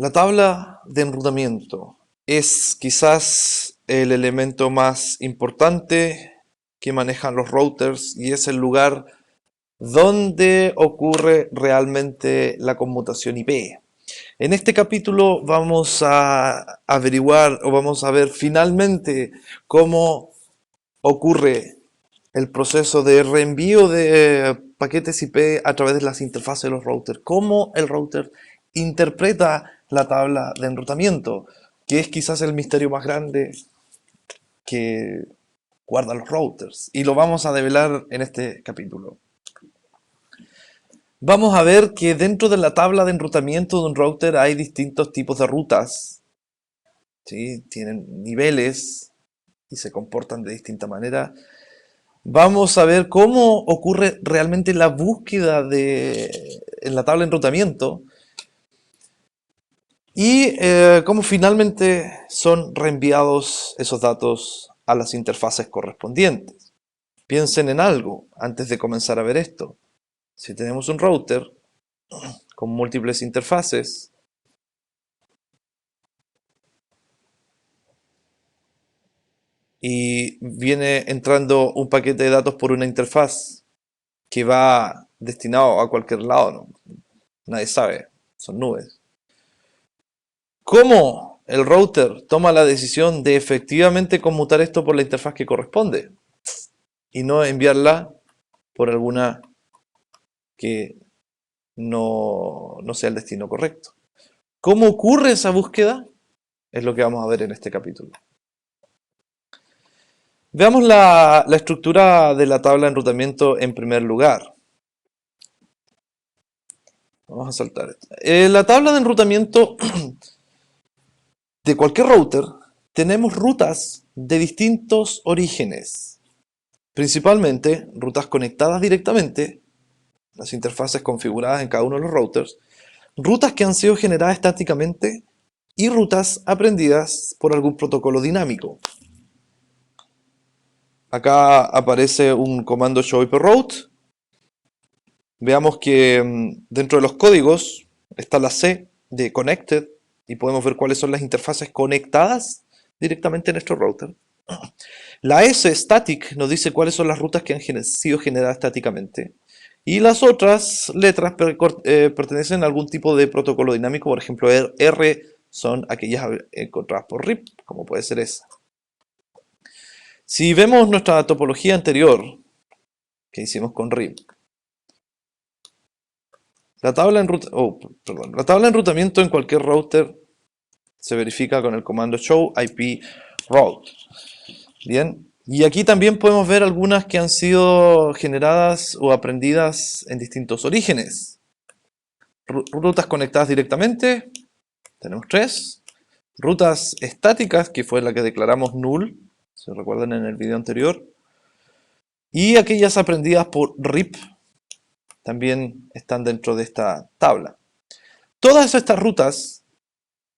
La tabla de enrutamiento es quizás el elemento más importante que manejan los routers y es el lugar donde ocurre realmente la conmutación IP. En este capítulo vamos a averiguar o vamos a ver finalmente cómo ocurre el proceso de reenvío de paquetes IP a través de las interfaces de los routers. Cómo el router interpreta la tabla de enrutamiento, que es quizás el misterio más grande que guardan los routers. Y lo vamos a develar en este capítulo. Vamos a ver que dentro de la tabla de enrutamiento de un router hay distintos tipos de rutas. ¿Sí? Tienen niveles y se comportan de distinta manera. Vamos a ver cómo ocurre realmente la búsqueda en la tabla de enrutamiento y cómo finalmente son reenviados esos datos a las interfaces correspondientes. Piensen en algo antes de comenzar a ver esto. Si tenemos un router con múltiples interfaces, y viene entrando un paquete de datos por una interfaz que va destinado a cualquier lado, ¿no? Nadie sabe, son nubes. ¿Cómo el router toma la decisión de efectivamente conmutar esto por la interfaz que corresponde y no enviarla por alguna que no sea el destino correcto? ¿Cómo ocurre esa búsqueda? Es lo que vamos a ver en este capítulo. Veamos la estructura de la tabla de enrutamiento en primer lugar. Vamos a saltar esto. La tabla de enrutamiento de cualquier router tenemos rutas de distintos orígenes. Principalmente rutas conectadas directamente, las interfaces configuradas en cada uno de los routers, rutas que han sido generadas estáticamente y rutas aprendidas por algún protocolo dinámico. Acá aparece un comando show IP route. Veamos que dentro de los códigos está la C de connected y podemos ver cuáles son las interfaces conectadas directamente en nuestro router. La S static nos dice cuáles son las rutas que han sido generadas estáticamente. Y las otras letras pertenecen a algún tipo de protocolo dinámico, por ejemplo R son aquellas encontradas por RIP, como puede ser esa. Si vemos nuestra topología anterior que hicimos con RIP, la tabla de enrutamiento en cualquier router se verifica con el comando show IP route. Bien, y aquí también podemos ver algunas que han sido generadas o aprendidas en distintos orígenes. Rutas conectadas directamente, tenemos 3. Rutas estáticas, que fue la que declaramos null, si recuerdan en el video anterior. Y aquellas aprendidas por RIP también están dentro de esta tabla. Todas estas rutas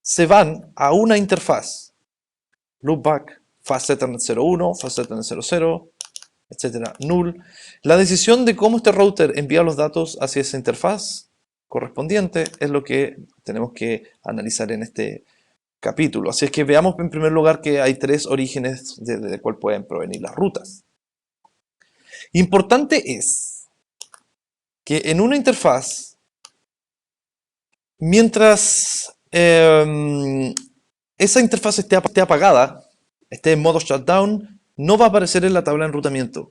se van a una interfaz. Loopback, FastEthernet 01, FastEthernet 00, etcétera, null. La decisión de cómo este router envía los datos hacia esa interfaz correspondiente es lo que tenemos que analizar en este capítulo. Así es que veamos en primer lugar que hay 3 orígenes de cuál pueden provenir las rutas. Importante es que en una interfaz, mientras esa interfaz esté apagada, esté en modo shutdown, no va a aparecer en la tabla de enrutamiento.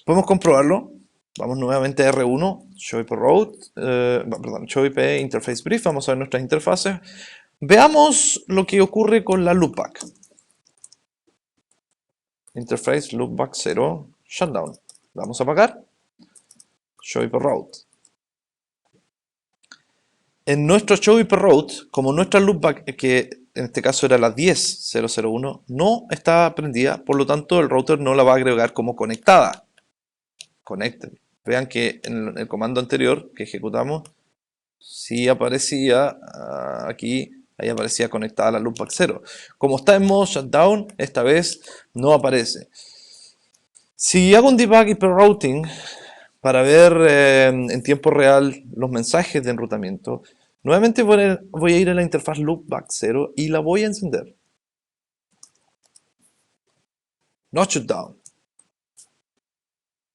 Podemos comprobarlo. Vamos nuevamente a R1, show IP route, show IP interface brief. Vamos a ver nuestras interfaces. Veamos lo que ocurre con la loopback. Interface loopback 0, shutdown. Vamos a apagar. Show IP route. En nuestro show IP route, como nuestra loopback, que en este caso era la 10.001, no está prendida, por lo tanto el router no la va a agregar como conectada. Connected. Vean que en el comando anterior que ejecutamos, sí aparecía aquí, ahí aparecía conectada a la loopback 0. Como está en modo shutdown, esta vez no aparece. Si hago un debug IP routing para ver en tiempo real los mensajes de enrutamiento, Nuevamente voy a ir a la interfaz loopback 0 y la voy a encender. Notch down.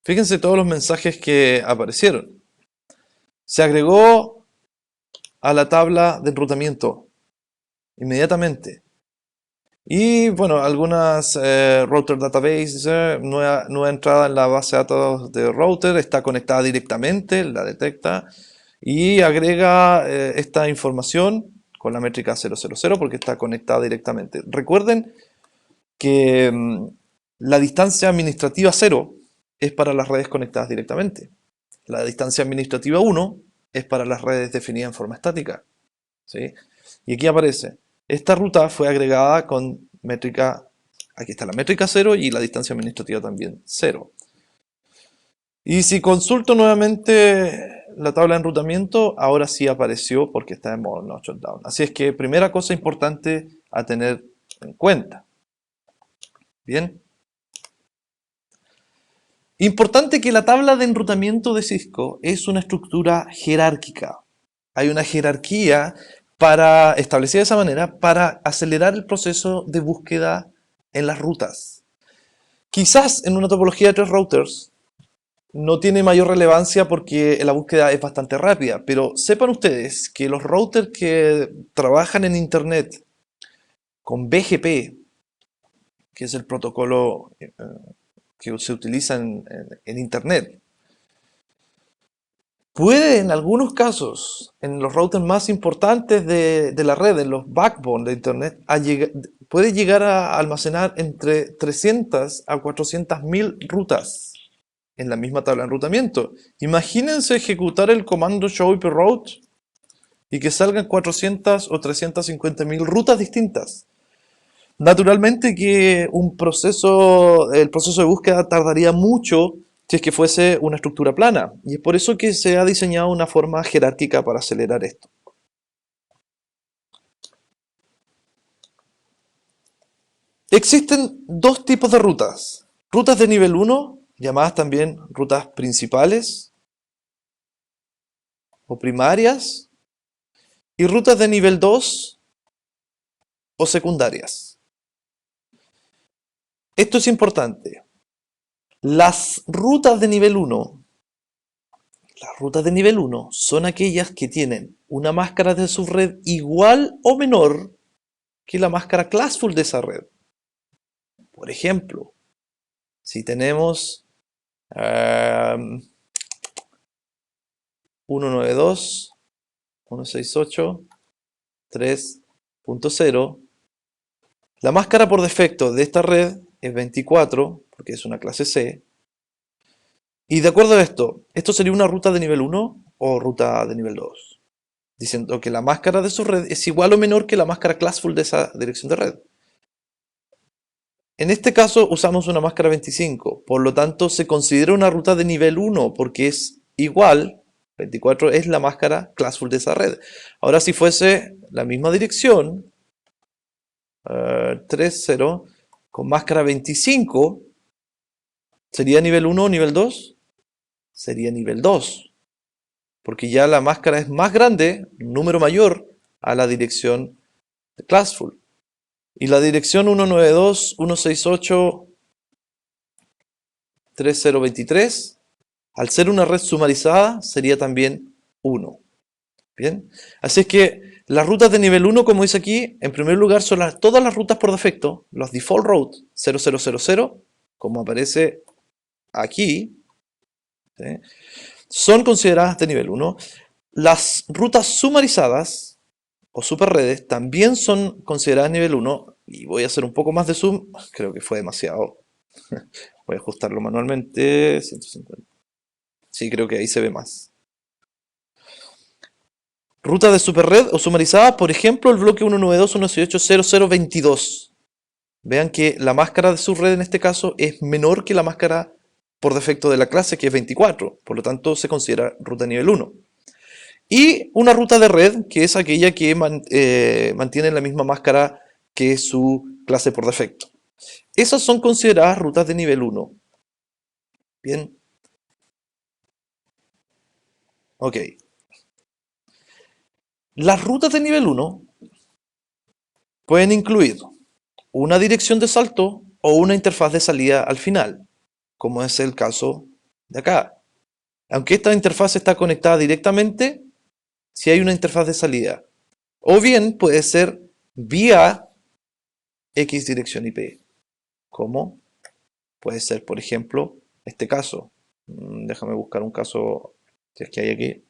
Fíjense todos los mensajes que aparecieron. Se agregó a la tabla de enrutamiento inmediatamente. Y bueno, algunas router database, nueva entrada en la base de datos de router, está conectada directamente, la detecta y agrega esta información con la métrica 000 porque está conectada directamente. Recuerden que la distancia administrativa 0 es para las redes conectadas directamente. La distancia administrativa 1 es para las redes definidas en forma estática, ¿sí? Y aquí aparece, esta ruta fue agregada con métrica, aquí está la métrica 0 y la distancia administrativa también 0. Y si consulto nuevamente la tabla de enrutamiento, ahora sí apareció porque está en modo no shutdown. Así es que primera cosa importante a tener en cuenta. Bien. Importante que la tabla de enrutamiento de Cisco es una estructura jerárquica. Hay una jerarquía establecida de esa manera para acelerar el proceso de búsqueda en las rutas. Quizás en una topología de 3 routers no tiene mayor relevancia porque la búsqueda es bastante rápida, pero sepan ustedes que los routers que trabajan en Internet con BGP, que es el protocolo que se utiliza en Internet, puede en algunos casos, en los routers más importantes de la red, en los backbone de Internet, puede llegar a almacenar entre 300 a 400.000 rutas en la misma tabla de enrutamiento. Imagínense ejecutar el comando show IP route y que salgan 400 o 350.000 rutas distintas. Naturalmente que el proceso de búsqueda tardaría mucho si es que fuese una estructura plana, y es por eso que se ha diseñado una forma jerárquica para acelerar esto. Existen dos tipos de rutas. Rutas de nivel 1, llamadas también rutas principales o primarias, y rutas de nivel 2 o secundarias. Esto es importante. Las rutas de nivel 1 son aquellas que tienen una máscara de subred igual o menor que la máscara classful de esa red. Por ejemplo, si tenemos 192.168.3.0, la máscara por defecto de esta red es 24, porque es una clase C. Y de acuerdo a esto sería una ruta de nivel 1 o ruta de nivel 2. Diciendo que la máscara de su red es igual o menor que la máscara classful de esa dirección de red. En este caso usamos una máscara 25, por lo tanto se considera una ruta de nivel 1 porque es igual, 24 es la máscara classful de esa red. Ahora si fuese la misma dirección, 3.0 con máscara 25, ¿sería nivel 1 o nivel 2? Sería nivel 2, porque ya la máscara es más grande, un número mayor, a la dirección de classful. Y la dirección 192.168.3.0.23, al ser una red sumarizada, sería también 1. Bien, así es que las rutas de nivel 1, como dice aquí, en primer lugar son todas las rutas por defecto, los default routes 0000, como aparece aquí, ¿sí? Son consideradas de nivel 1. Las rutas sumarizadas o superredes también son consideradas nivel 1, y voy a hacer un poco más de zoom, creo que fue demasiado. Voy a ajustarlo manualmente, 150. Sí, creo que ahí se ve más. Ruta de superred o sumarizada, por ejemplo, el bloque 192.168.0.0.22. Vean que la máscara de subred en este caso es menor que la máscara por defecto de la clase, que es 24. Por lo tanto, se considera ruta nivel 1. Y una ruta de red, que es aquella que mantiene la misma máscara que su clase por defecto. Esas son consideradas rutas de nivel 1. Bien. Ok. Las rutas de nivel 1 pueden incluir una dirección de salto o una interfaz de salida al final, como es el caso de acá. Aunque esta interfaz está conectada directamente, si hay una interfaz de salida. O bien puede ser vía X dirección IP, como puede ser, por ejemplo, este caso. Déjame buscar un caso, si es que hay aquí.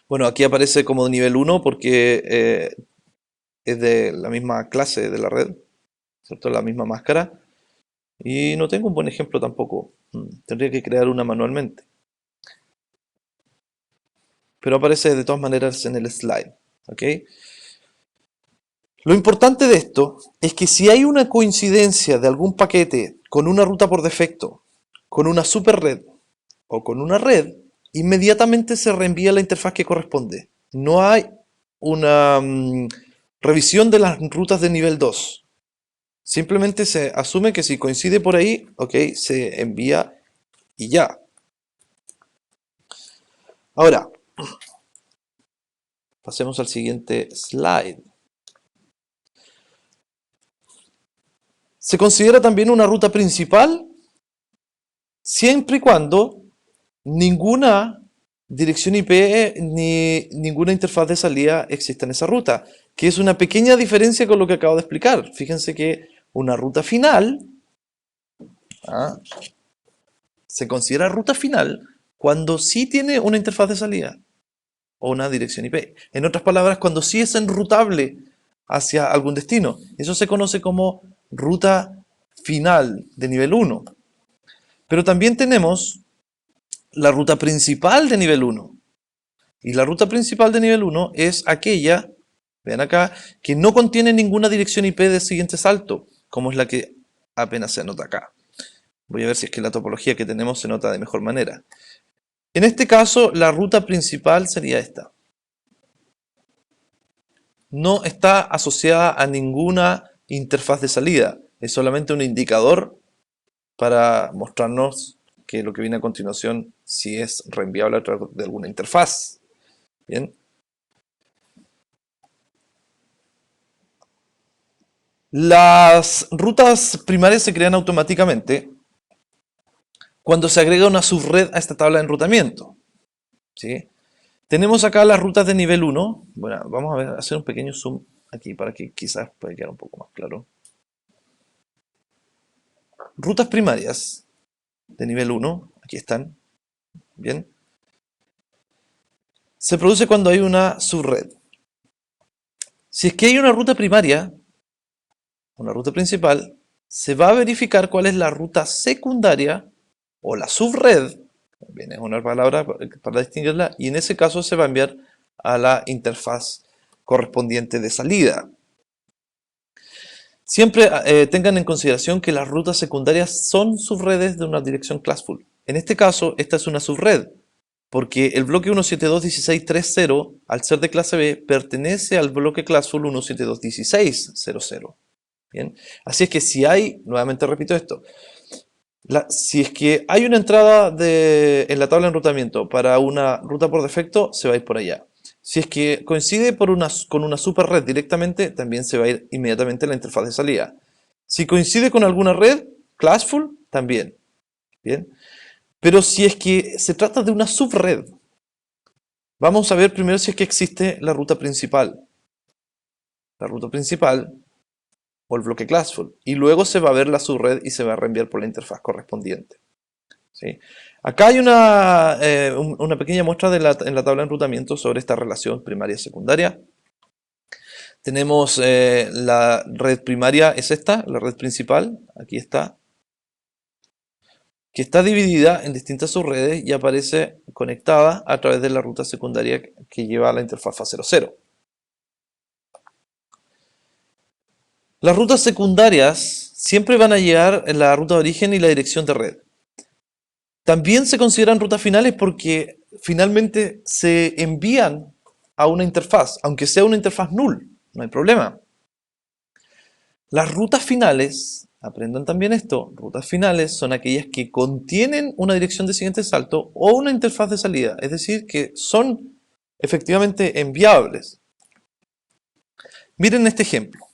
Bueno, aquí aparece como nivel 1 porque es de la misma clase de la red, ¿cierto? La misma máscara. Y no tengo un buen ejemplo tampoco. Tendría que crear una manualmente. Pero aparece de todas maneras en el slide. ¿Ok? Lo importante de esto es que si hay una coincidencia de algún paquete con una ruta por defecto, con una superred o con una red, inmediatamente se reenvía la interfaz que corresponde. No hay una revisión de las rutas de nivel 2. Simplemente se asume que si coincide por ahí, ok, se envía y ya. Ahora, pasemos al siguiente slide. Se considera también una ruta principal siempre y cuando ninguna dirección IP ni ninguna interfaz de salida exista en esa ruta, que es una pequeña diferencia con lo que acabo de explicar. Fíjense que una ruta final se considera ruta final cuando sí tiene una interfaz de salida o una dirección IP. En otras palabras, cuando sí es enrutable hacia algún destino. Eso se conoce como ruta final de nivel 1. Pero también tenemos la ruta principal de nivel 1. Y la ruta principal de nivel 1 es aquella, vean acá, que no contiene ninguna dirección IP de siguiente salto, como es la que apenas se anota acá. Voy a ver si es que la topología que tenemos se nota de mejor manera. En este caso, la ruta principal sería esta. No está asociada a ninguna interfaz de salida. Es solamente un indicador para mostrarnos que lo que viene a continuación si es reenviable a través de alguna interfaz. Bien. Las rutas primarias se crean automáticamente cuando se agrega una subred a esta tabla de enrutamiento. ¿Sí? Tenemos acá las rutas de nivel 1. Bueno, vamos a ver, hacer un pequeño zoom aquí para que quizás pueda quedar un poco más claro. Rutas primarias de nivel 1, aquí están. Bien. Se produce cuando hay una subred. Si es que hay una ruta primaria, una ruta principal, se va a verificar cuál es la ruta secundaria o la subred, bien, es una palabra para distinguirla, y en ese caso se va a enviar a la interfaz correspondiente de salida. Siempre tengan en consideración que las rutas secundarias son subredes de una dirección classful. En este caso, esta es una subred, porque el bloque 172.16.3.0, al ser de clase B, pertenece al bloque classful 172.16.0.0. Bien, así es que si hay, nuevamente repito esto, si es que hay una entrada en la tabla de enrutamiento para una ruta por defecto, se va a ir por allá. Si es que coincide con una super red directamente, también se va a ir inmediatamente a la interfaz de salida. Si coincide con alguna red, classful, también. Bien. Pero si es que se trata de una subred, vamos a ver primero si es que existe la ruta principal. La ruta principal o el bloque classful. Y luego se va a ver la subred y se va a reenviar por la interfaz correspondiente. ¿Sí? Acá hay una pequeña muestra en la tabla de enrutamiento sobre esta relación primaria-secundaria. Tenemos la red primaria, es esta, la red principal, aquí está, que está dividida en distintas subredes y aparece conectada a través de la ruta secundaria que lleva a la interfaz fase 00. Las rutas secundarias siempre van a llevar la ruta de origen y la dirección de red. También se consideran rutas finales porque finalmente se envían a una interfaz, aunque sea una interfaz null, no hay problema. Las rutas finales, aprendan también esto, rutas finales son aquellas que contienen una dirección de siguiente salto o una interfaz de salida, es decir, que son efectivamente enviables. Miren este ejemplo.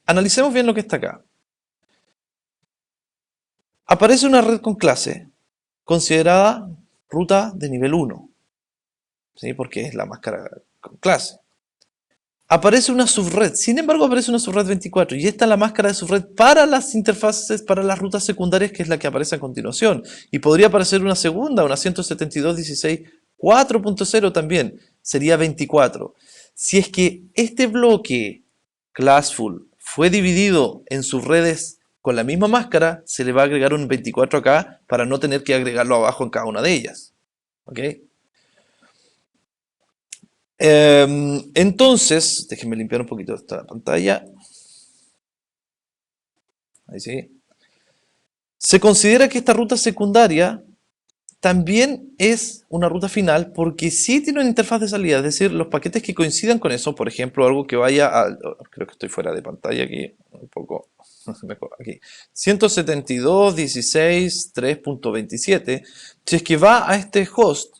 Analicemos bien lo que está acá. Aparece una red con clase considerada ruta de nivel 1, ¿sí? Porque es la máscara con clase. Aparece una subred, sin embargo aparece una subred 24 y esta es la máscara de subred para las interfaces, para las rutas secundarias, que es la que aparece a continuación. Y podría aparecer una segunda, una 172.16.4.0 también, sería 24. Si es que este bloque Classful fue dividido en subredes con la misma máscara, se le va a agregar un 24 acá para no tener que agregarlo abajo en cada una de ellas. ¿Ok? Entonces, déjenme limpiar un poquito esta pantalla. Ahí sí. Se considera que esta ruta secundaria también es una ruta final porque sí tiene una interfaz de salida, es decir, los paquetes que coincidan con eso, por ejemplo, algo que vaya a... Creo que estoy fuera de pantalla aquí, un poco mejor aquí. 172.16.3.27, si es que va a este host,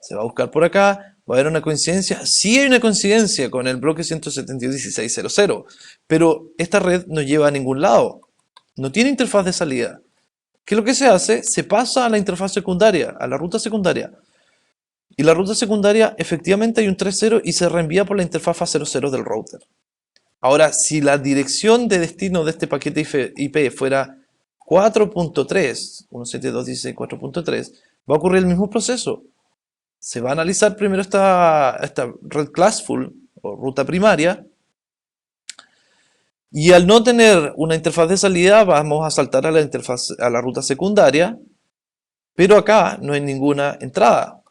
se va a buscar por acá, va a haber una coincidencia. Sí hay una coincidencia con el bloque 172.16.00, pero esta red no lleva a ningún lado. No tiene interfaz de salida. ¿Qué es lo que se hace? Se pasa a la interfaz secundaria, a la ruta secundaria. Y la ruta secundaria, efectivamente hay un 3.0 y se reenvía por la interfaz FA00 del router. Ahora, si la dirección de destino de este paquete IP fuera 4.3, 172.16.4.3, va a ocurrir el mismo proceso. Se va a analizar primero esta red classful o ruta primaria, y al no tener una interfaz de salida vamos a saltar a la ruta secundaria, pero acá no hay ninguna entrada.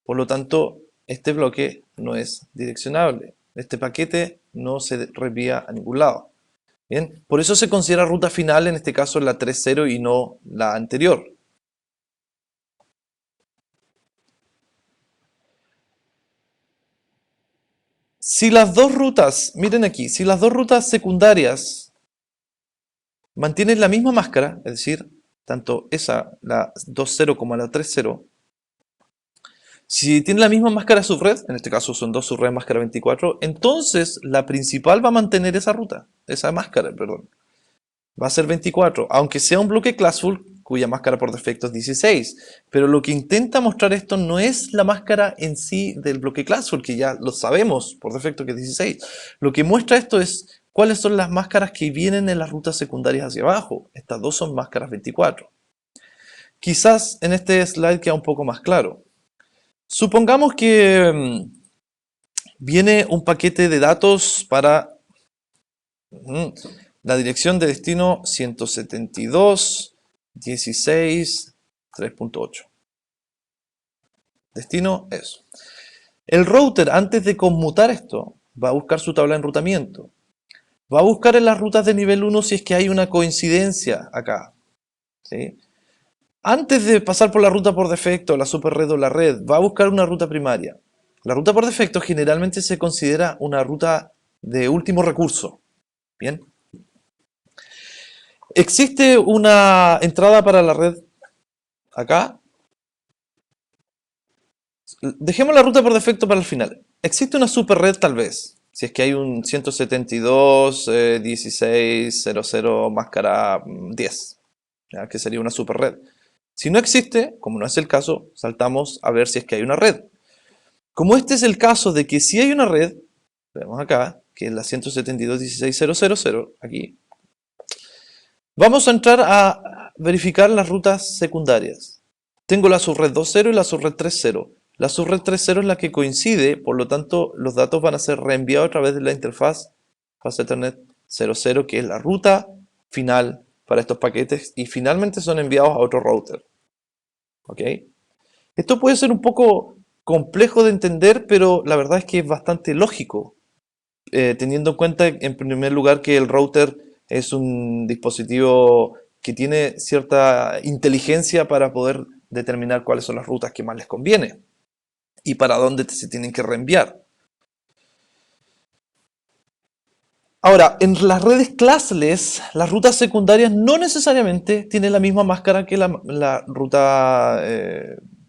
Por lo tanto, este bloque no es direccionable. Este paquete no se reenvía a ningún lado. Bien, por eso se considera ruta final, en este caso la 3.0 y no la anterior. Si las dos rutas, miren aquí, si las dos rutas secundarias mantienen la misma máscara, es decir, tanto esa, la 2.0 como la 3.0, si tienen la misma máscara subred, en este caso son dos subredes máscara 24, entonces la principal va a mantener esa ruta, esa máscara, perdón. Va a ser 24, aunque sea un bloque classful cuya máscara por defecto es 16. Pero lo que intenta mostrar esto no es la máscara en sí del bloque classful, que ya lo sabemos por defecto que es 16. Lo que muestra esto es cuáles son las máscaras que vienen en las rutas secundarias hacia abajo. Estas dos son máscaras 24. Quizás en este slide queda un poco más claro. Supongamos que viene un paquete de datos para la dirección de destino 172.16.3.8. Destino eso. El router, antes de conmutar esto, va a buscar su tabla de enrutamiento. Va a buscar en las rutas de nivel 1 si es que hay una coincidencia acá. ¿Sí? Antes de pasar por la ruta por defecto, la superred o la red, va a buscar una ruta primaria. La ruta por defecto generalmente se considera una ruta de último recurso. Bien. Existe una entrada para la red acá. Dejemos la ruta por defecto para el final. Existe una superred tal vez. Si es que hay un 172.16.00 máscara 10. ¿Ya? Que sería una superred. Si no existe, como no es el caso, saltamos a ver si es que hay una red. Como este es el caso de que si hay una red, vemos acá, que es la 172.16.000, aquí, vamos a entrar a verificar las rutas secundarias. Tengo la subred 2.0 y la subred 3.0. La subred 3.0 es la que coincide, por lo tanto los datos van a ser reenviados a través de la interfaz Fast Ethernet 00, que es la ruta final para estos paquetes, y finalmente son enviados a otro router. ¿Ok? Esto puede ser un poco complejo de entender, pero la verdad es que es bastante lógico, teniendo en cuenta, en primer lugar, que el router es un dispositivo que tiene cierta inteligencia para poder determinar cuáles son las rutas que más les conviene y para dónde se tienen que reenviar. Ahora, en las redes classless, las rutas secundarias no necesariamente tienen la misma máscara que la ruta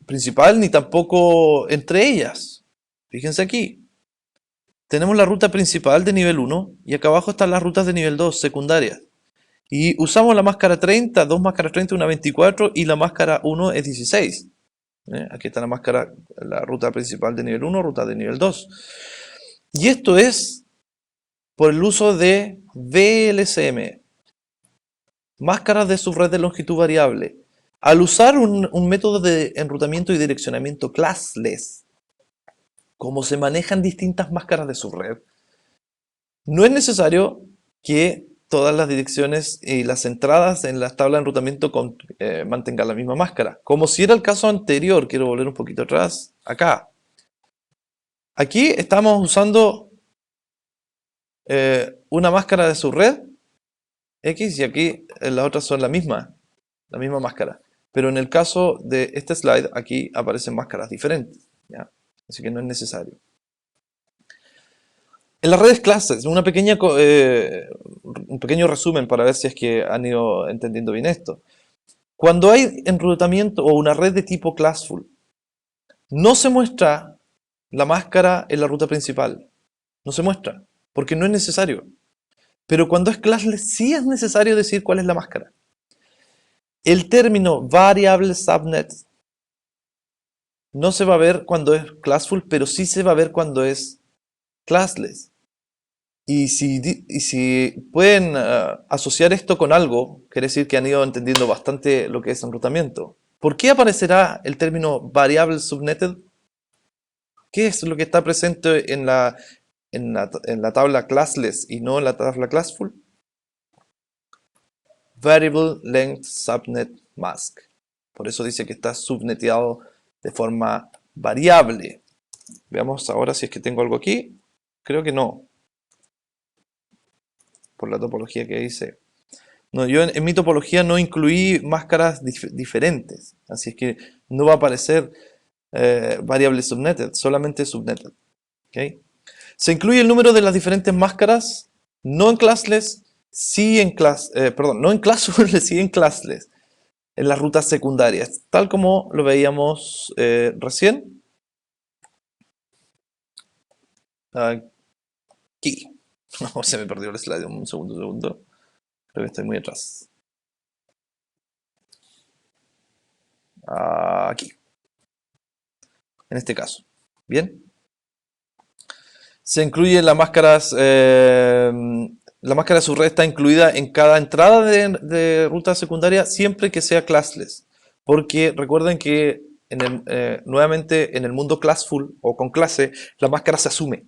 principal, ni tampoco entre ellas. Fíjense aquí. Tenemos la ruta principal de nivel 1 y acá abajo están las rutas de nivel 2, secundarias. Y usamos la máscara 30, dos máscaras 30, una 24 y la máscara 1 es 16. Aquí está la máscara, la ruta principal de nivel 1, ruta de nivel 2. Y esto es por el uso de VLCM, máscaras de subred de longitud variable. Al usar un método de enrutamiento y direccionamiento classless, como se manejan distintas máscaras de subred, no es necesario que todas las direcciones y las entradas en las tablas de enrutamiento mantengan la misma máscara. Como si era el caso anterior, quiero volver un poquito atrás, acá. Aquí estamos usando una máscara de subred X y aquí las otras son la misma máscara. Pero en el caso de este slide, aquí aparecen máscaras diferentes, ¿ya? Así que no es necesario. En las redes clases, un pequeño resumen para ver si es que han ido entendiendo bien esto. Cuando hay enrutamiento o una red de tipo classful, no se muestra la máscara en la ruta principal. No se muestra, porque no es necesario. Pero cuando es classless, sí es necesario decir cuál es la máscara. El término variable subnet no se va a ver cuando es classful, pero sí se va a ver cuando es classless. Y si pueden asociar esto con algo, quiere decir que han ido entendiendo bastante lo que es enrutamiento. ¿Por qué aparecerá el término variable subnetted? ¿Qué es lo que está presente en la tabla classless y no en la tabla classful? Variable length subnet mask. Por eso dice que está subneteado de forma variable. Veamos ahora si es que tengo algo aquí. Creo que no. Por la topología que hice. No, yo en mi topología no incluí máscaras diferentes. Así es que no va a aparecer variable subnetted, solamente subnetted. ¿Okay? Se incluye el número de las diferentes máscaras, no en classless, sí en no en classful, sí en classless, en las rutas secundarias, tal como lo veíamos recién. Aquí. No, se me perdió el slide, un segundo. Creo que estoy muy atrás. Aquí. En este caso. Bien. Se incluyen las máscaras. La máscara de subred está incluida en cada entrada de ruta secundaria siempre que sea classless. Porque recuerden que nuevamente en el mundo classful o con clase, la máscara se asume.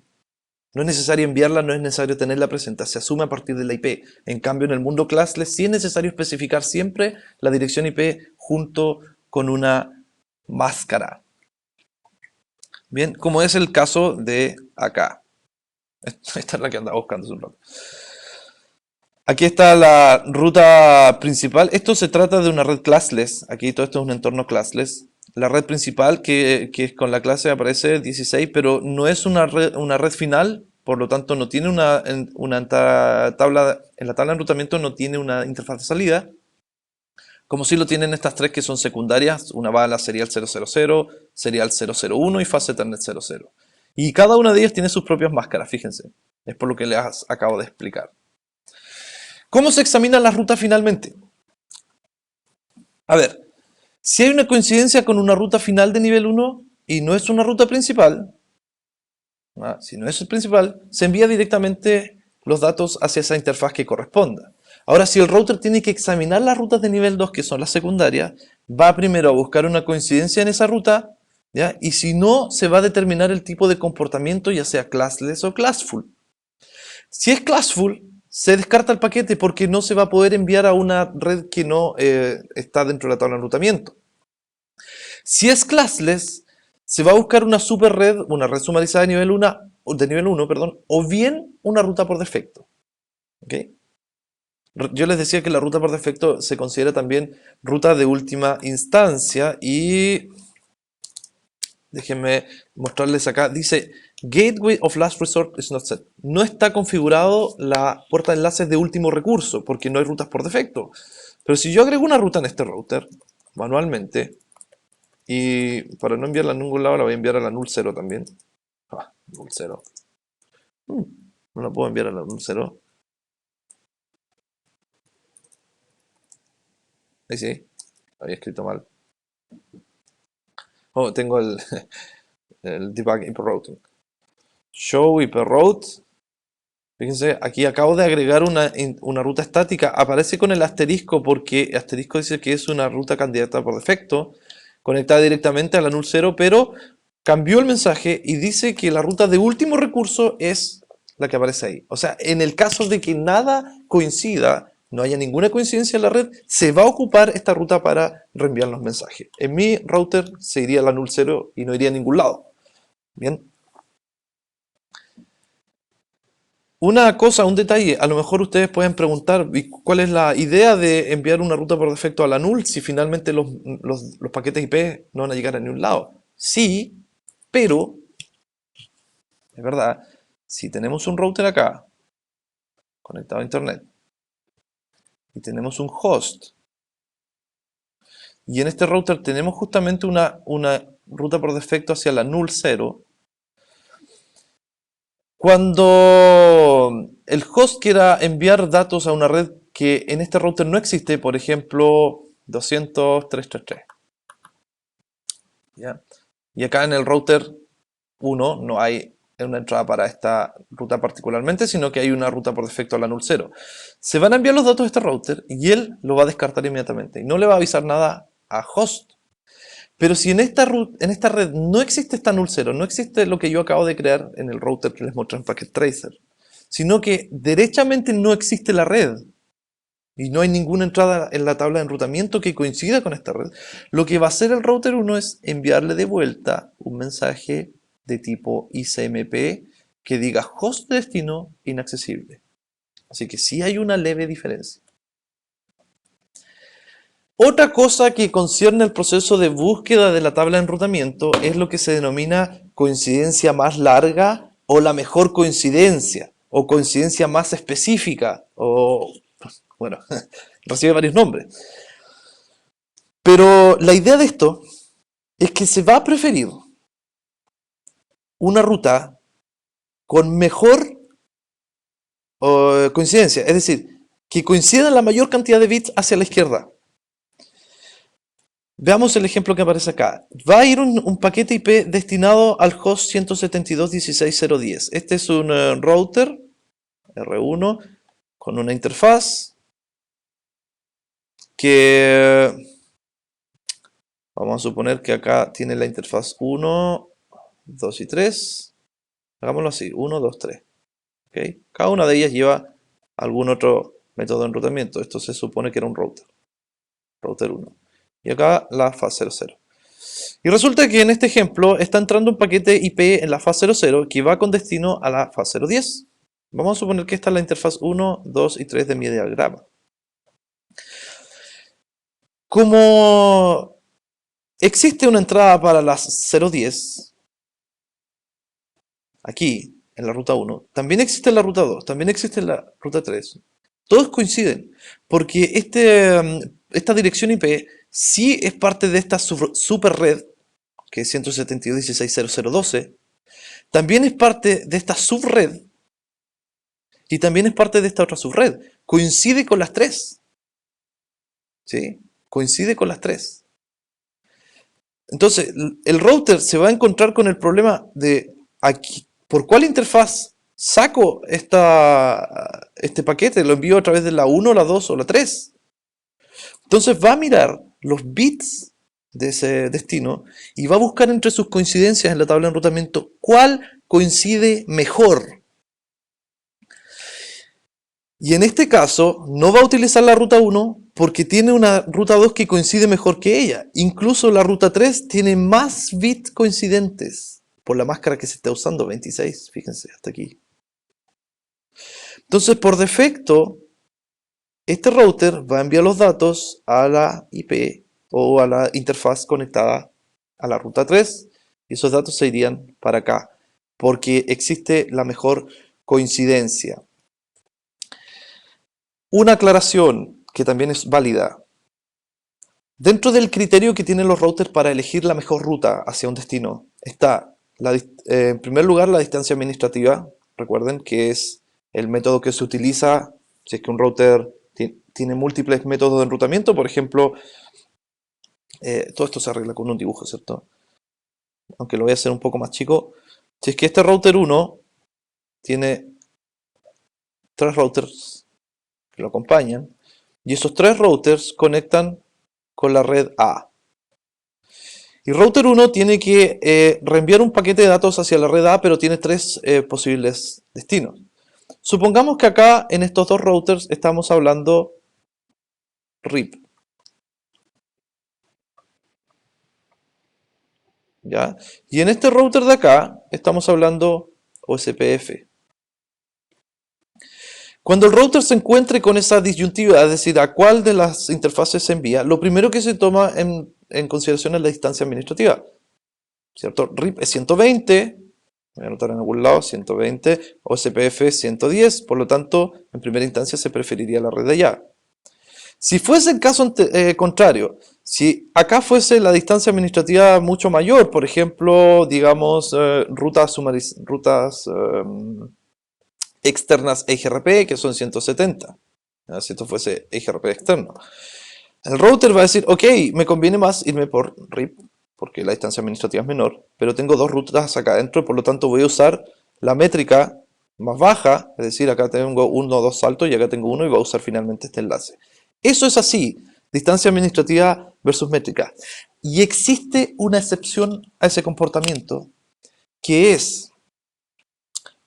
No es necesario enviarla, no es necesario tenerla presente, se asume a partir de la IP. En cambio, en el mundo classless sí es necesario especificar siempre la dirección IP junto con una máscara. Bien, como es el caso de acá. Esta es la que andaba buscando hace un rato. Aquí está la ruta principal. Esto se trata de una red classless. Aquí todo esto es un entorno classless. La red principal, que es con la clase, aparece 16, pero no es una red final, por lo tanto no tiene en la tabla de enrutamiento no tiene una interfaz de salida, como si lo tienen estas tres que son secundarias. Una va a la serial 000, serial 001 y fase Ethernet 00. Y cada una de ellas tiene sus propias máscaras, fíjense. Es por lo que les acabo de explicar. ¿Cómo se examinan las rutas finalmente? A ver, si hay una coincidencia con una ruta final de nivel 1 y no es una ruta principal, si no es el principal, se envía directamente los datos hacia esa interfaz que corresponda. Ahora, si el router tiene que examinar las rutas de nivel 2, que son las secundarias, va primero a buscar una coincidencia en esa ruta, ¿ya? Y si no, se va a determinar el tipo de comportamiento, ya sea classless o classful. Si es classful, se descarta el paquete porque no se va a poder enviar a una red que no está dentro de la tabla de enrutamiento. Si es classless, se va a buscar una super red, una red sumarizada de nivel 1, perdón, o bien una ruta por defecto. ¿Okay? Yo les decía que la ruta por defecto se considera también ruta de última instancia y déjenme mostrarles acá. Dice Gateway of Last Resort is not set. No está configurado la puerta de enlaces de último recurso, porque no hay rutas por defecto. Pero si yo agrego una ruta en este router, manualmente, y para no enviarla a ningún lado, la voy a enviar a la null 0 también. Null 0. No la puedo enviar a la null 0. Ahí sí, había escrito mal. Oh, tengo el debug IP routing. Show IP route. Fíjense, aquí acabo de agregar una ruta estática. Aparece con el asterisco porque el asterisco dice que es una ruta candidata por defecto, conectada directamente a la null 0, pero cambió el mensaje y dice que la ruta de último recurso es la que aparece ahí. O sea, en el caso de que nada coincida, no haya ninguna coincidencia en la red, se va a ocupar esta ruta para reenviar los mensajes. En mi router se iría a la null 0 y no iría a ningún lado. Bien. Una cosa, un detalle, a lo mejor ustedes pueden preguntar cuál es la idea de enviar una ruta por defecto a la null si finalmente los paquetes IP no van a llegar a ningún lado. Sí, pero, es verdad, si tenemos un router acá, conectado a internet, y tenemos un host, y en este router tenemos justamente una ruta por defecto hacia la null 0, cuando el host quiera enviar datos a una red que en este router no existe, por ejemplo, 200.333, ¿ya? Y acá en el router 1 no hay una entrada para esta ruta particularmente, sino que hay una ruta por defecto a la null 0. Se van a enviar los datos a este router y él lo va a descartar inmediatamente y no le va a avisar nada a host. Pero si en esta red no existe esta null 0, no existe lo que yo acabo de crear en el router que les mostré en Packet Tracer, sino que derechamente no existe la red y no hay ninguna entrada en la tabla de enrutamiento que coincida con esta red, lo que va a hacer el router 1 es enviarle de vuelta un mensaje de tipo ICMP que diga host de destino inaccesible. Así que sí hay una leve diferencia. Otra cosa que concierne el proceso de búsqueda de la tabla de enrutamiento es lo que se denomina coincidencia más larga o la mejor coincidencia o coincidencia más específica o, bueno, recibe varios nombres. Pero la idea de esto es que se va a preferir una ruta con mejor coincidencia, es decir, que coincida la mayor cantidad de bits hacia la izquierda. Veamos el ejemplo que aparece acá. Va a ir un paquete IP destinado al host 172.16.0.10. Este es un router R1 con una interfaz que vamos a suponer que acá tiene la interfaz 1, 2 y 3. Hagámoslo así, 1, 2, 3. ¿Okay? Cada una de ellas lleva algún otro método de enrutamiento. Esto se supone que era un router. Router 1. Y acá la faz 00. Y resulta que en este ejemplo está entrando un paquete IP en la faz 00 que va con destino a la faz 010. Vamos a suponer que esta es la interfaz 1, 2 y 3 de mi diagrama. Como existe una entrada para las 010, aquí en la ruta 1, también existe la ruta 2, también existe la ruta 3. Todos coinciden, porque esta dirección IP sí es parte de esta super red, que es 172.16.00.12, también es parte de esta subred, y también es parte de esta otra subred. Coincide con las tres. ¿Sí? Coincide con las tres. Entonces, el router se va a encontrar con el problema de aquí, ¿por cuál interfaz saco este paquete? ¿Lo envío a través de la 1, la 2 o la 3? Entonces va a mirar los bits de ese destino y va a buscar entre sus coincidencias en la tabla de enrutamiento cuál coincide mejor. Y en este caso no va a utilizar la ruta 1 porque tiene una ruta 2 que coincide mejor que ella. Incluso la ruta 3 tiene más bits coincidentes por la máscara que se está usando, 26, fíjense, hasta aquí. Entonces, por defecto, este router va a enviar los datos a la IP o a la interfaz conectada a la ruta 3 y esos datos se irían para acá. porque existe la mejor coincidencia. Una aclaración que también es válida. Dentro del criterio que tienen los routers para elegir la mejor ruta hacia un destino está, en primer lugar, la distancia administrativa. Recuerden que es el método que se utiliza si es que un router tiene múltiples métodos de enrutamiento. Por ejemplo, todo esto se arregla con un dibujo, ¿cierto? Aunque lo voy a hacer un poco más chico. Si es que este router 1 tiene 3 routers que lo acompañan, y esos 3 routers conectan con la red A. Y router 1 tiene que reenviar un paquete de datos hacia la red A, pero tiene 3 posibles destinos. Supongamos que acá en estos 2 routers estamos hablando RIP. ¿Ya? Y en este router de acá estamos hablando OSPF. Cuando el router se encuentre con esa disyuntiva, es decir, a cuál de las interfaces se envía, lo primero que se toma en consideración es la distancia administrativa. ¿Cierto? RIP es 120, voy a anotar en algún lado, 120, OSPF 110, por lo tanto, en primera instancia se preferiría la red de allá. Si fuese el caso contrario, si acá fuese la distancia administrativa mucho mayor, por ejemplo, digamos, rutas externas EIGRP, que son 170, ¿ya? Si esto fuese EIGRP externo. El router va a decir, ok, me conviene más irme por RIP, porque la distancia administrativa es menor, pero tengo 2 rutas acá adentro, por lo tanto voy a usar la métrica más baja, es decir, acá tengo 1 o 2 saltos y acá tengo 1 y voy a usar finalmente este enlace. Eso es así, distancia administrativa versus métrica. Y existe una excepción a ese comportamiento, que es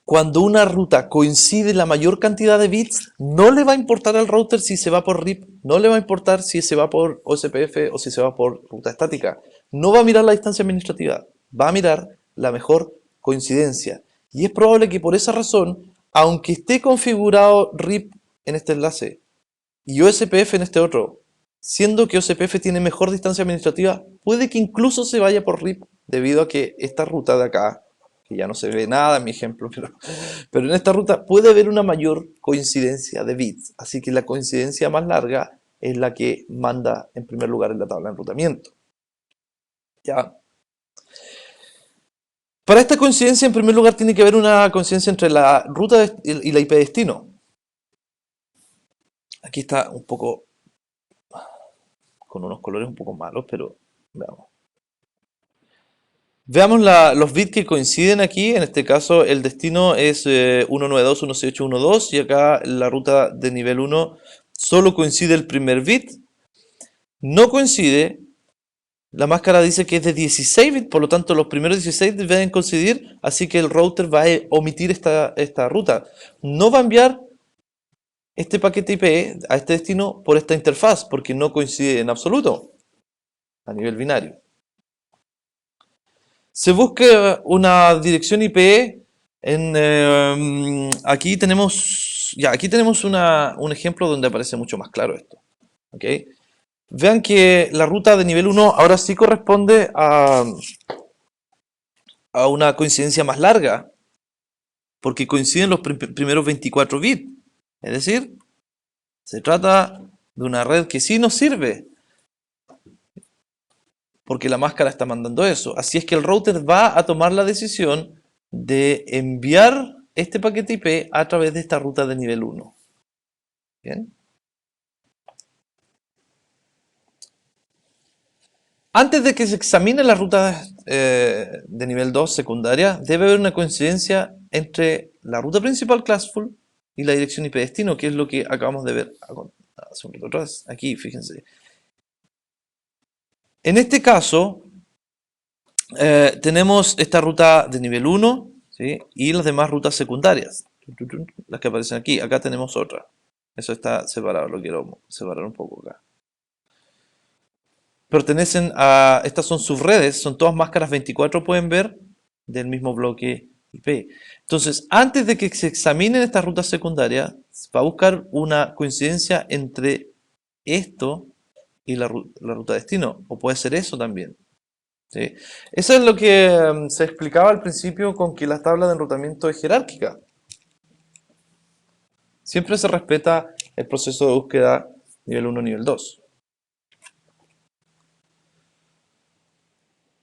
cuando una ruta coincide la mayor cantidad de bits, no le va a importar al router si se va por RIP, no le va a importar si se va por OSPF o si se va por ruta estática. No va a mirar la distancia administrativa, va a mirar la mejor coincidencia. Y es probable que por esa razón, aunque esté configurado RIP en este enlace y OSPF en este otro, siendo que OSPF tiene mejor distancia administrativa, puede que incluso se vaya por RIP debido a que esta ruta de acá, que ya no se ve nada en mi ejemplo, pero en esta ruta puede haber una mayor coincidencia de bits, así que la coincidencia más larga es la que manda en primer lugar en la tabla de enrutamiento. ¿Ya? Para esta coincidencia, en primer lugar, tiene que haber una coincidencia entre la ruta y la IP destino. Aquí está un poco con unos colores un poco malos, pero veamos. Veamos los bits que coinciden aquí. En este caso el destino es 192.168.1.2 y acá la ruta de nivel 1 solo coincide el primer bit. No coincide, la máscara dice que es de 16 bits, por lo tanto los primeros 16 deben coincidir, así que el router va a omitir esta ruta. No va a enviar este paquete IP a este destino por esta interfaz, porque no coincide en absoluto a nivel binario. Se busca una dirección IP aquí tenemos un ejemplo donde aparece mucho más claro esto. ¿Okay? Vean que la ruta de nivel 1 ahora sí corresponde a una coincidencia más larga, porque coinciden los primeros 24 bits. Es decir, se trata de una red que sí nos sirve, porque la máscara está mandando eso. Así es que el router va a tomar la decisión de enviar este paquete IP a través de esta ruta de nivel 1. ¿Bien? Antes de que se examine la ruta de nivel 2 secundaria, debe haber una coincidencia entre la ruta principal Classful y la dirección IP destino, que es lo que acabamos de ver hace un rato atrás. Aquí, fíjense. En este caso, tenemos esta ruta de nivel 1, ¿sí? Y las demás rutas secundarias, las que aparecen aquí. Acá tenemos otra. Eso está separado, lo quiero separar un poco acá. Pertenecen a, estas son subredes, son todas máscaras 24, pueden ver, del mismo bloque IP. Entonces, antes de que se examinen estas rutas secundarias, va a buscar una coincidencia entre esto y la ruta destino, o puede ser eso también. ¿sí? Eso es lo que se explicaba al principio con que la tabla de enrutamiento es jerárquica. Siempre se respeta el proceso de búsqueda nivel 1, nivel 2.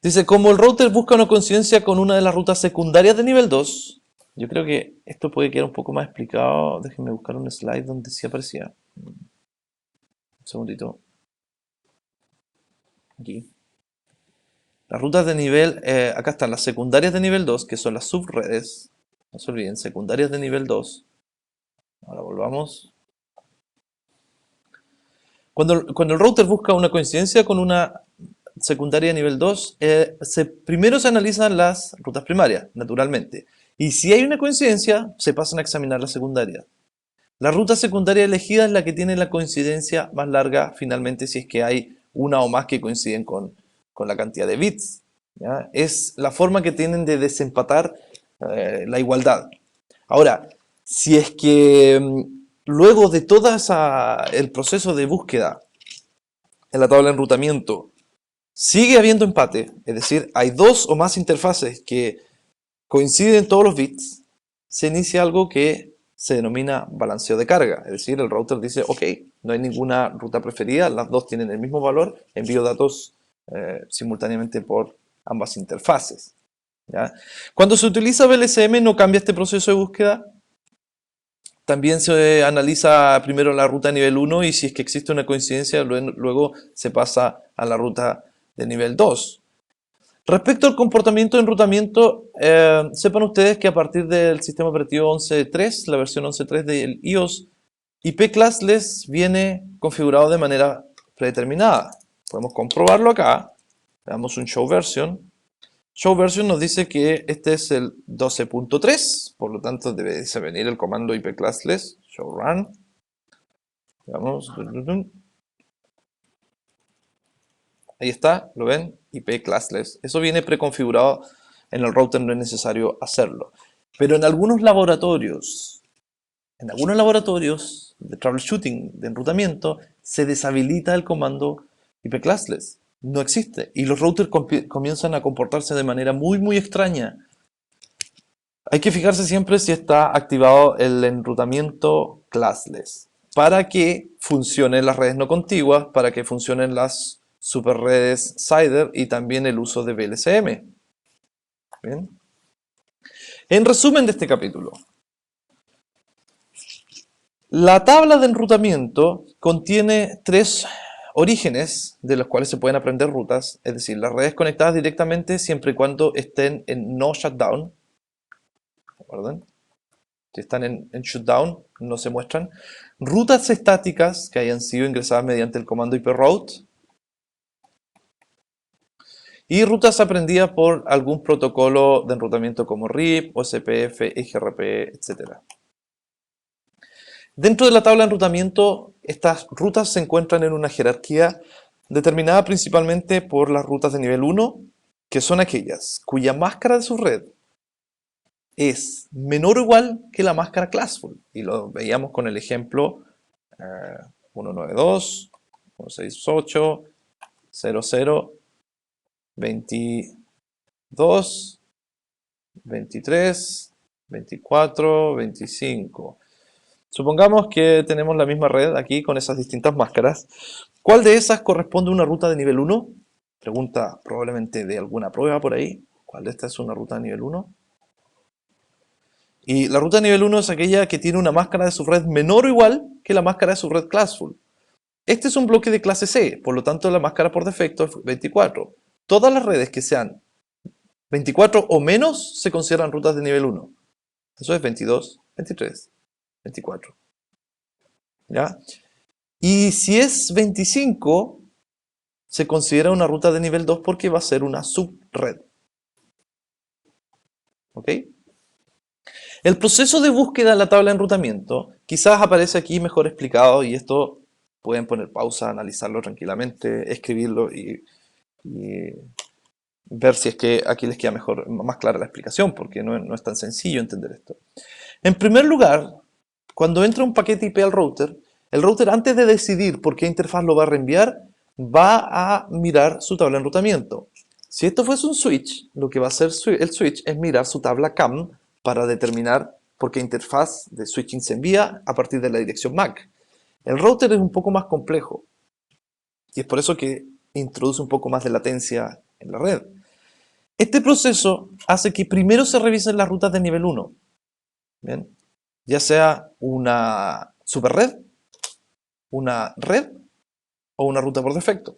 Dice, como el router busca una coincidencia con una de las rutas secundarias de nivel 2, yo creo que esto puede quedar un poco más explicado. Déjenme buscar un slide donde sí aparecía. Un segundito. Aquí. Las rutas de nivel, acá están las secundarias de nivel 2, que son las subredes. No se olviden, secundarias de nivel 2. Ahora volvamos. Cuando el router busca una coincidencia con una secundaria de nivel 2, primero se analizan las rutas primarias, naturalmente. Y si hay una coincidencia, se pasan a examinar las secundarias. La ruta secundaria elegida es la que tiene la coincidencia más larga, finalmente, si es que hay una o más que coinciden con la cantidad de bits. ¿Ya? Es la forma que tienen de desempatar la igualdad. Ahora, si es que luego de todo el proceso de búsqueda en la tabla de enrutamiento sigue habiendo empate, es decir, hay dos o más interfaces que coinciden todos los bits, se inicia algo que se denomina balanceo de carga. Es decir, el router dice, ok, no hay ninguna ruta preferida, las dos tienen el mismo valor, envío datos simultáneamente por ambas interfaces. ¿Ya? Cuando se utiliza VLCM no cambia este proceso de búsqueda. También se analiza primero la ruta nivel 1 y si es que existe una coincidencia, luego se pasa a la ruta de nivel 2. Respecto al comportamiento de enrutamiento, sepan ustedes que a partir del sistema operativo 11.3, la versión 11.3 del iOS, IP classless viene configurado de manera predeterminada. Podemos comprobarlo acá. Le damos un show version. Show version nos dice que este es el 12.3, por lo tanto debe venir el comando IP classless, show run. Veamos. Ahí está, ¿lo ven? IP classless. Eso viene preconfigurado en el router, no es necesario hacerlo. Pero en algunos laboratorios de troubleshooting, de enrutamiento, se deshabilita el comando IP classless. No existe. Y los routers comienzan a comportarse de manera muy extraña. Hay que fijarse siempre si está activado el enrutamiento classless. Para que funcionen las redes no contiguas, para que funcionen las superredes CIDR y también el uso de VLCM. Bien. En resumen de este capítulo, la tabla de enrutamiento contiene tres orígenes de los cuales se pueden aprender rutas, es decir, las redes conectadas directamente siempre y cuando estén en no shutdown. ¿Recuerden? Si están en shutdown, no se muestran. Rutas estáticas que hayan sido ingresadas mediante el comando iproute. Y rutas aprendidas por algún protocolo de enrutamiento como RIP, OSPF, EGRP, etc. Dentro de la tabla de enrutamiento, estas rutas se encuentran en una jerarquía determinada principalmente por las rutas de nivel 1, que son aquellas cuya máscara de su red es menor o igual que la máscara classful. Y lo veíamos con el ejemplo 192, 168, 00, 22, 23, 24, 25. Supongamos que tenemos la misma red aquí con esas distintas máscaras. ¿Cuál de esas corresponde a una ruta de nivel 1? Pregunta probablemente de alguna prueba por ahí. ¿Cuál de estas es una ruta de nivel 1? Y la ruta de nivel 1 es aquella que tiene una máscara de subred menor o igual que la máscara de subred classful. Este es un bloque de clase C, por lo tanto la máscara por defecto es 24. Todas las redes que sean 24 o menos se consideran rutas de nivel 1. Eso es 22, 23, 24. ¿Ya? Y si es 25, se considera una ruta de nivel 2 porque va a ser una subred. ¿Ok? El proceso de búsqueda en la tabla de enrutamiento quizás aparece aquí mejor explicado y esto pueden poner pausa, analizarlo tranquilamente, escribirlo y ver si es que aquí les queda más clara la explicación, porque no es tan sencillo entender esto. En primer lugar, cuando entra un paquete IP al router, el router antes de decidir por qué interfaz lo va a reenviar, va a mirar su tabla de enrutamiento. Si esto fuese un switch, lo que va a hacer el switch es mirar su tabla CAM para determinar por qué interfaz de switching se envía a partir de la dirección MAC. El router es un poco más complejo y es por eso que introduce un poco más de latencia en la red. Este proceso hace que primero se revisen las rutas de nivel 1, ¿bien? Ya sea una superred, una red o una ruta por defecto.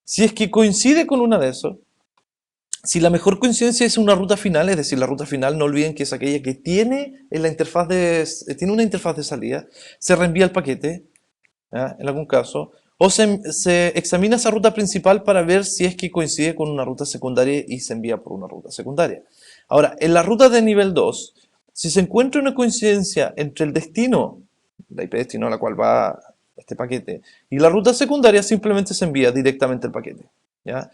Si es que coincide con una de esos, si la mejor coincidencia es una ruta final, es decir, la ruta final, no olviden que es aquella que tiene en la interfaz tiene una interfaz de salida, se reenvía el paquete, ¿ya? En algún caso, o se examina esa ruta principal para ver si es que coincide con una ruta secundaria y se envía por una ruta secundaria. Ahora, en la ruta de nivel 2, si se encuentra una coincidencia entre el destino, la IP destino a la cual va este paquete, y la ruta secundaria, simplemente se envía directamente el paquete, ¿ya?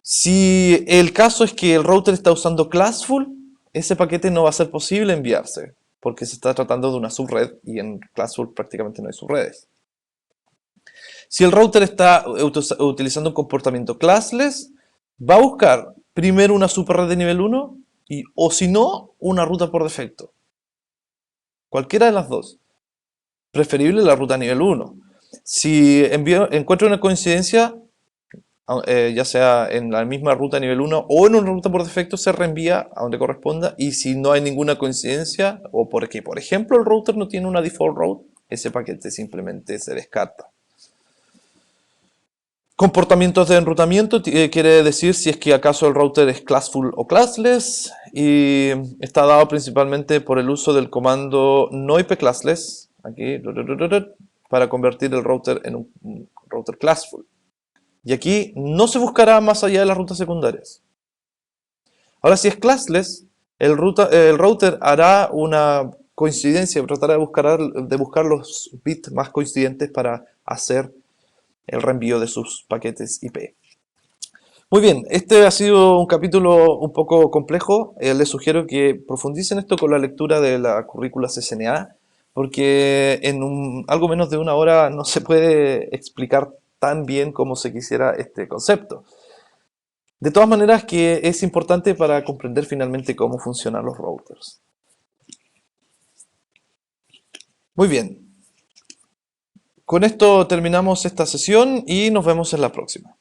Si el caso es que el router está usando Classful, ese paquete no va a ser posible enviarse, porque se está tratando de una subred y en Classful prácticamente no hay subredes. Si el router está utilizando un comportamiento classless, va a buscar primero una superred de nivel 1 o si no, una ruta por defecto. Cualquiera de las dos. Preferible la ruta nivel 1. Si encuentro una coincidencia, ya sea en la misma ruta nivel 1 o en una ruta por defecto, se reenvía a donde corresponda. Y si no hay ninguna coincidencia, o porque por ejemplo el router no tiene una default route, ese paquete simplemente se descarta. Comportamientos de enrutamiento quiere decir si es que acaso el router es classful o classless, y está dado principalmente por el uso del comando noipclassless aquí, para convertir el router en un router classful. Y aquí no se buscará más allá de las rutas secundarias. Ahora, si es classless, el router hará una coincidencia, tratará de buscar los bits más coincidentes para hacer el reenvío de sus paquetes IP. Muy bien, este ha sido un capítulo un poco complejo. Les sugiero que profundicen esto con la lectura de la currícula CCNA, porque en algo menos de una hora no se puede explicar tan bien como se quisiera este concepto. De todas maneras, que es importante para comprender finalmente cómo funcionan los routers. Muy bien, con esto terminamos esta sesión y nos vemos en la próxima.